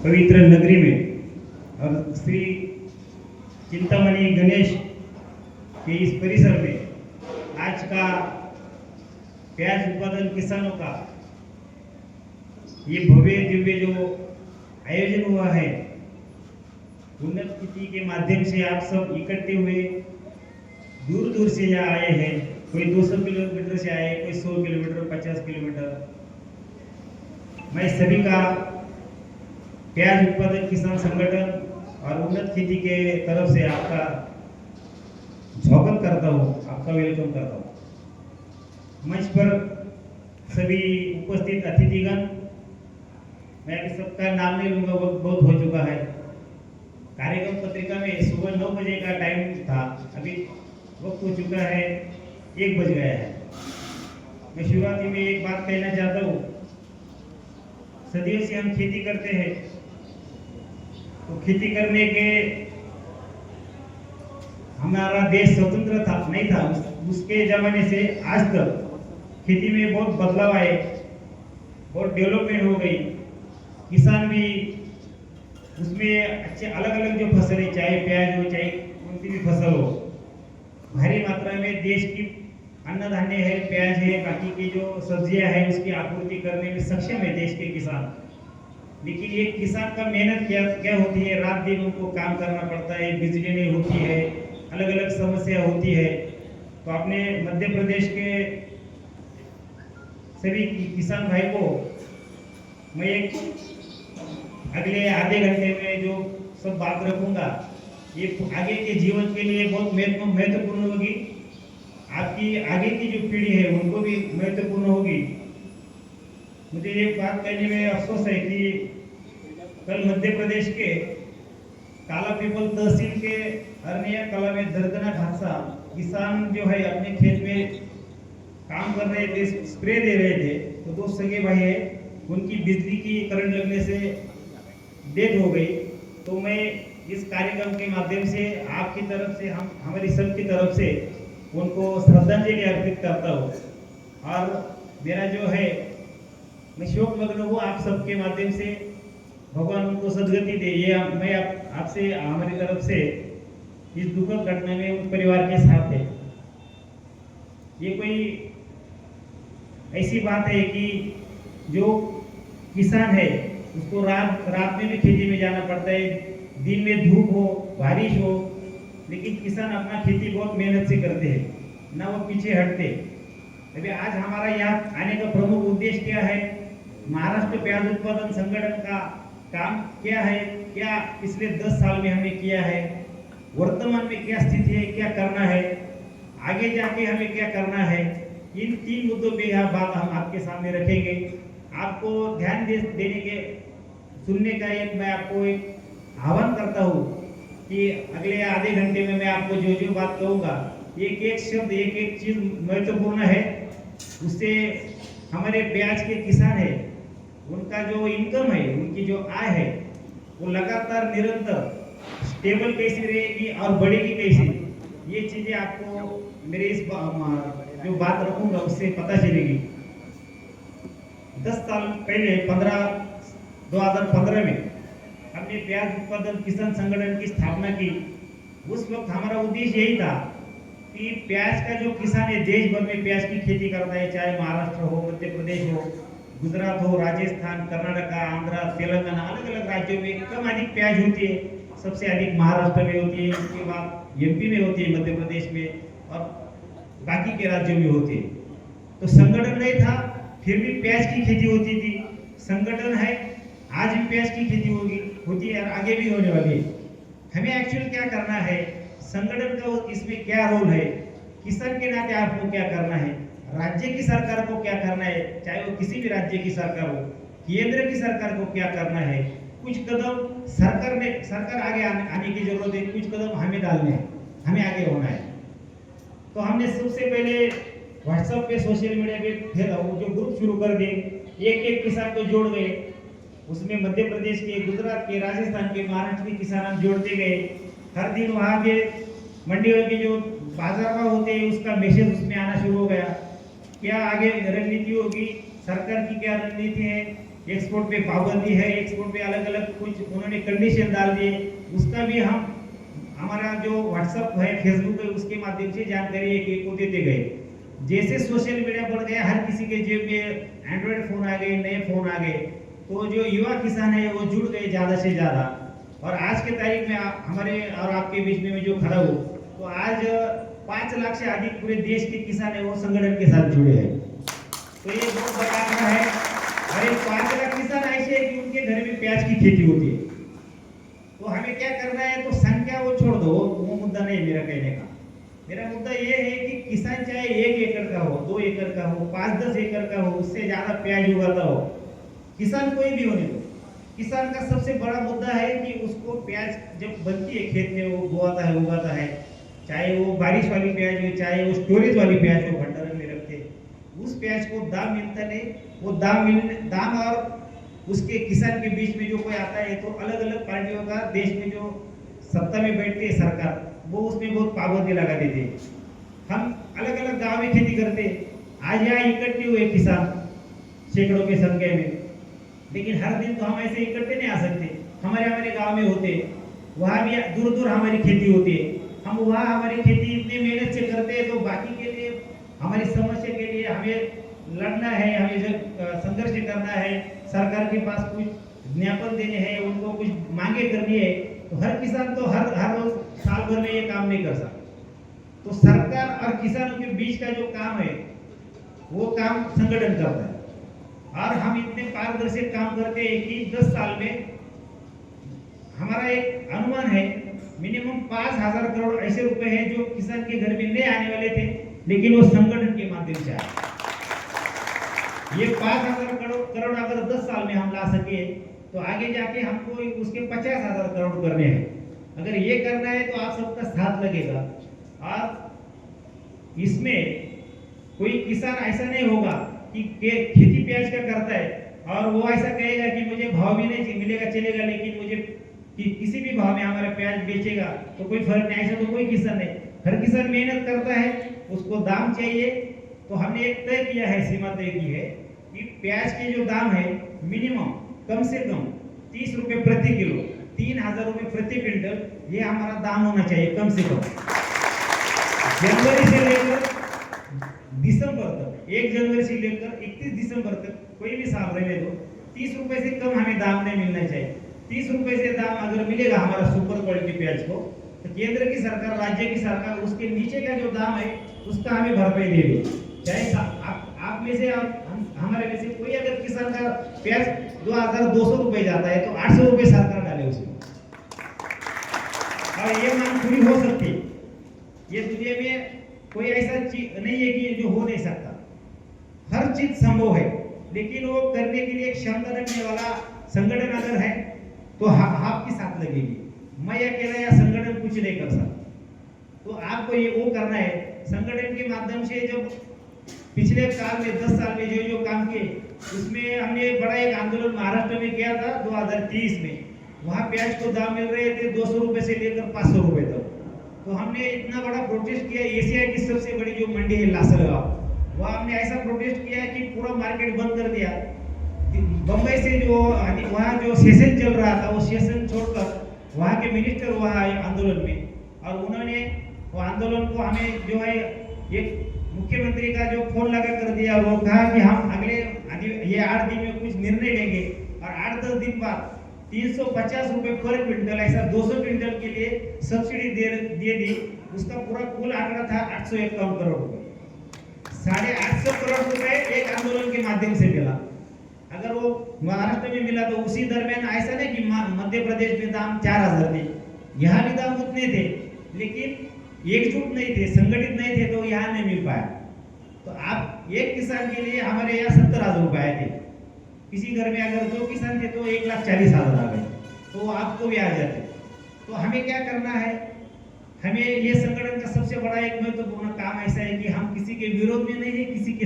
पवित्र नगरी में और श्री चिंतामणि गणेश के इस परिसर में आज का प्याज उत्पादन किसानों का ये भव्य दिव्य जो आयोजन हुआ है, उन्नत खेती के माध्यम से आप सब इकट्ठे हुए दूर दूर से यहाँ आए हैं। कोई 200 किलोमीटर से आए, कोई 100 किलोमीटर, 50 किलोमीटर। मैं सभी का प्याज उत्पादक किसान संगठन और उन्नत खेती के तरफ से आपका स्वागत करता हूँ, आपका वेलकम करता हूँ। मंच पर सभी उपस्थित अतिथिगण, मैं अभी सबका नाम नहीं लूंगा, वक्त बहुत हो चुका है। कार्यक्रम पत्रिका में सुबह 9 बजे का टाइम था, अभी वक्त हो चुका है 1 बज गया है। मैं शुरुआती में एक बात कहना चाहता हूँ, सदियों से हम खेती करते हैं, तो खेती करने के हमारा देश स्वतंत्र था नहीं था, उसके जमाने से आज तक खेती में बहुत बदलाव आए, बहुत डेवलपमेंट हो गई। किसान भी उसमें अच्छे अलग अलग जो फसल है, चाहे प्याज हो चाहे कौन सी भी फसल हो, भारी मात्रा में देश की अन्न धान्य है, प्याज है, बाकी की जो सब्जियां हैं उसकी आपूर्ति करने में सक्षम है देश के किसान। लेकिन ये किसान का मेहनत क्या होती है, रात दिन उनको काम करना पड़ता है, बिजली नहीं होती है, अलग अलग समस्या होती है। तो अपने मध्य प्रदेश के सभी किसान भाई को मैं एक अगले आधे घंटे में जो सब बात रखूंगा, ये आगे के जीवन के लिए बहुत महत्वपूर्ण होगी। आपकी आगे की जो पीढ़ी है उनको भी महत्वपूर्ण होगी। मुझे एक बात कहने में अफसोस है कि कल मध्य प्रदेश के काला पीपल तहसील के अरनिया कला में दर्दनाक हादसा, किसान जो है अपने खेत में काम कर रहे थे, स्प्रे दे रहे थे, तो 2 सगे भाई है, उनकी बिजली की करंट लगने से डेथ हो गई। तो मैं इस कार्यक्रम के माध्यम से आपकी तरफ से, हम हमारी सबकी तरफ से उनको श्रद्धांजलि अर्पित करता हूँ। और मेरा जो है, मैं शोक मग्न हूँ आप सबके माध्यम से, भगवान उनको सदगति दे, ये मैं आपसे हमारी तरफ से इस दुखद घटना में उस परिवार के साथ है। ये कोई ऐसी बात है कि जो किसान है उसको रात में भी खेती में जाना पड़ता है, दिन में धूप हो, बारिश हो, लेकिन किसान अपना खेती बहुत मेहनत से करते हैं, ना वो पीछे हटते। अभी आज हमारा यहाँ आने का प्रमुख उद्देश्य क्या है, महाराष्ट्र प्याज उत्पादन संगठन का काम क्या है, क्या पिछले 10 साल में हमने किया है, वर्तमान में क्या स्थिति है, क्या करना है, आगे जाके हमें क्या करना है, इन 3 मुद्दों पे यह बात हम आपके सामने रखेंगे। आपको ध्यान देने के सुनने का मैं आपको एक आह्वान करता हूँ कि अगले आधे घंटे में मैं आपको जो जो बात कहूँगा, एक एक शब्द, एक एक चीज महत्वपूर्ण है। उससे हमारे प्याज के किसान है, उनका जो इनकम है, उनकी जो आय है, वो लगातार निरंतर स्टेबल कैसी रहेगी और बढ़ेगी कैसी, ये चीजें आपको मेरे इस जो बात रखूंगा उससे पता चलेगी। 10 साल पहले 2015 में हमने प्याज उत्पादन किसान संगठन की स्थापना की। उस वक्त हमारा उद्देश्य यही था कि प्याज का जो किसान है, देश भर में प्याज की खेती करता है, चाहे महाराष्ट्र हो, मध्य प्रदेश हो, गुजरात हो, राजस्थान, कर्नाटक, आंध्र, तेलंगाना, अलग अलग राज्यों में कम अधिक प्याज होती है। सबसे अधिक महाराष्ट्र में होती है, उसके बाद एमपी में होती है, मध्य प्रदेश में, और बाकी के राज्यों में होती है। तो संगठन नहीं था, फिर भी प्याज की खेती होती थी। संगठन है, आज भी प्याज की खेती होती है और आगे भी होने वाली है। हमें एक्चुअल क्या करना है, संगठन का इसमें क्या रोल है, किसान के नाते आपको क्या करना है, राज्य की सरकार को क्या करना है, चाहे वो किसी भी राज्य की सरकार हो, केंद्र की सरकार को क्या करना है। कुछ कदम सरकार आगे आने की जरूरत है, कुछ कदम हमें डालने हैं, हमें आगे होना है। तो हमने सबसे पहले व्हाट्सएप पे, सोशल मीडिया पे जो ग्रुप शुरू कर दिए, एक किसान को जोड़ गए, उसमें मध्य प्रदेश के, गुजरात के, राजस्थान के, महाराष्ट्र के किसान जोड़ते गए। हर दिन वहाँ के मंडियों के जो बाजार भाव होते हैं उसका मैसेज उसमें आना शुरू हो गया। क्या आगे रणनीति होगी, सरकार की क्या रणनीति है, एक्सपोर्ट पे पाबंदी है, एक्सपोर्ट पे अलग अलग कुछ उन्होंने कंडीशन डाल दिए, उसका भी हम हमारा जो व्हाट्सएप है, फेसबुक है, उसके माध्यम से जानकारी एक एक को देते गए। जैसे सोशल मीडिया बढ़ गया, हर किसी के जेब में एंड्रॉयड फोन आ गए, नए फोन आ गए, तो जो युवा किसान है वो जुड़ गए ज़्यादा से ज़्यादा। और आज के तारीख में हमारे और आपके बीच में जो खड़ा हो, तो आज 5 लाख से अधिक पूरे देश के किसान है वो संगठन के साथ जुड़े हैं। तो ये बहुत बड़ा आंकड़ा है। और ये 5 लाख किसान ऐसे है कि उनके घर में प्याज की खेती होती है। तो हमें क्या करना है, तो संख्या वो छोड़ दो, वो मुद्दा नहीं मेरा कहने का। मेरा मुद्दा ये है कि किसान चाहे 1 एकड़ का हो, 2 एकड़ का हो, 5-10 एकड़ का हो, उससे ज्यादा प्याज उगाता हो, किसान कोई भी होने दो, किसान का सबसे बड़ा मुद्दा है कि उसको प्याज जब बनती है खेत में, वो बोआता है, उगाता है, चाहे वो बारिश वाली प्याज हो, चाहे वो स्टोरेज वाली प्याज हो, भंडारण में रखते, उस प्याज को दाम मिलता नहीं। वो दाम और उसके किसान के बीच में जो कोई आता है, तो अलग अलग पार्टियों का देश में जो सत्ता में बैठती है सरकार, वो उसमें बहुत पाबंदी लगा देते हैं। हम अलग अलग गांव में खेती करते, आज यहाँ इकट्ठे हुए किसान सैकड़ों की संख्या में, लेकिन हर दिन तो हम ऐसे इकट्ठे नहीं आ सकते। हमारे गांव में होते, वहाँ भी दूर दूर हमारी खेती होती है, हम वहाँ हमारी खेती इतनी मेहनत से करते हैं, तो बाकी के लिए हमारी समस्या के लिए हमें लड़ना है, हमें संघर्ष करना है, सरकार के पास कुछ ज्ञापन देने हैं, उनको कुछ मांगे करनी है, तो हर किसान तो हर रोज साल भर में ये काम नहीं कर सकता। तो सरकार और किसानों के बीच का जो काम है, वो काम संगठन करता है। और हम इतने पारदर्शी काम करते हैं कि 10 साल में हमारा एक अनुमान है, मिनिमम 5,000 करोड़ ऐसे रुपए हैं जो किसान के घर में नहीं आने वाले थे, लेकिन वो संगठन के माध्यम से आए। ये 5,000 करोड़ अगर 10 साल में हम ला सके, तो आगे जाके हमको उसके 50,000 करोड़ करने हैं। अगर ये करना है तो आप सबका साथ लगेगा। और इसमें कोई किसान ऐसा नहीं होगा कि खेती प्याज का करता है और वो ऐसा कहेगा कि मुझे भाव भी नहीं मिलेगा चलेगा, लेकिन मुझे कि किसी भी भाव में हमारा प्याज बेचेगा तो कोई फर्क नहीं। ऐसा तो कोई किसान नहीं, हर किसान मेहनत करता है, उसको दाम चाहिए। तो हमने एक तय किया है, सीमा तय की है कि प्याज के जो दाम है मिनिमम कम से कम 30 रुपए प्रति किलो, 3,000 रुपए प्रति क्विंटल, ये हमारा दाम होना चाहिए कम से कम। जनवरी से लेकर दिसंबर तक, 1 जनवरी से लेकर 31 दिसंबर तक कोई भी साल रहने दो, 30 रुपए से कम हमें दाम नहीं मिलना चाहिए। 30 रुपए से दाम अगर मिलेगा हमारा सुपर क्वालिटी प्याज को, तो केंद्र की सरकार, राज्य की सरकार उसके नीचे का जो दाम है उसका हमें भरपाई देगी। चाहे आप में से और हमारे में से कोई अगर किसान का प्याज 2,200 रुपए जाता है, तो 800 रुपए सरकार डाले उसमें। और ये मांग पूरी हो सकती है। ये दुनिया में कोई ऐसा चीज नहीं है कि जो हो नहीं सकता, हर चीज संभव है, लेकिन वो करने के लिए क्षमता रखने वाला संगठन अगर है तो आपकी साथ लगेगी। मैं अकेला या संगठन कुछ नहीं कर सकता। तो आपको ये वो करना है, संगठन के माध्यम से। जब पिछले काल में 10 साल में जो काम किए, उसमें हमने बड़ा एक आंदोलन महाराष्ट्र में किया था 2023 में। वहाँ प्याज को दाम मिल रहे थे 200 रुपए से लेकर 500 रुपए तक। तो हमने इतना बड़ा प्रोटेस्ट किया, एशिया की सबसे बड़ी जो मंडी है लासलगांव, वहाँ हमने ऐसा प्रोटेस्ट किया कि पूरा मार्केट बंद कर दिया। बम्बई से जो वहाँ जो सेशन चल रहा था, वो सेशन छोड़कर वहाँ के मिनिस्टर वहाँ आए आंदोलन में, और उन्होंने वो आंदोलन को हमें जो है एक मुख्यमंत्री का जो फोन लगा कर दिया, और वो कहा कि हम अगले ये 8 दिन में कुछ निर्णय लेंगे, और 8-10 दिन बाद 350 रुपए पर क्विंटल, ऐसा 200 क्विंटल के लिए सब्सिडी दे दी। उसका पूरा कुल आंकड़ा था 851 करोड़ रुपए। 850 करोड़ रुपए एक आंदोलन के माध्यम से मिला। अगर वो महाराष्ट्र में मिला तो उसी दरमियान ऐसा नहीं कि मध्य प्रदेश में दाम 4,000 थे, यहाँ भी दाम उतने थे, लेकिन एकजुट नहीं थे, संगठित नहीं थे, तो यहाँ नहीं मिल पाया। तो आप एक किसान के लिए हमारे यहाँ 70,000 रुपए आए थे। किसी घर में अगर 2 किसान थे तो 1,40,000 आ गए, तो आपको भी आ जाते। तो हमें क्या करना है, हमें ये संगठन का सबसे बड़ा एक महत्वपूर्ण काम ऐसा है कि हम किसी के विरोध में नहीं है, किसी के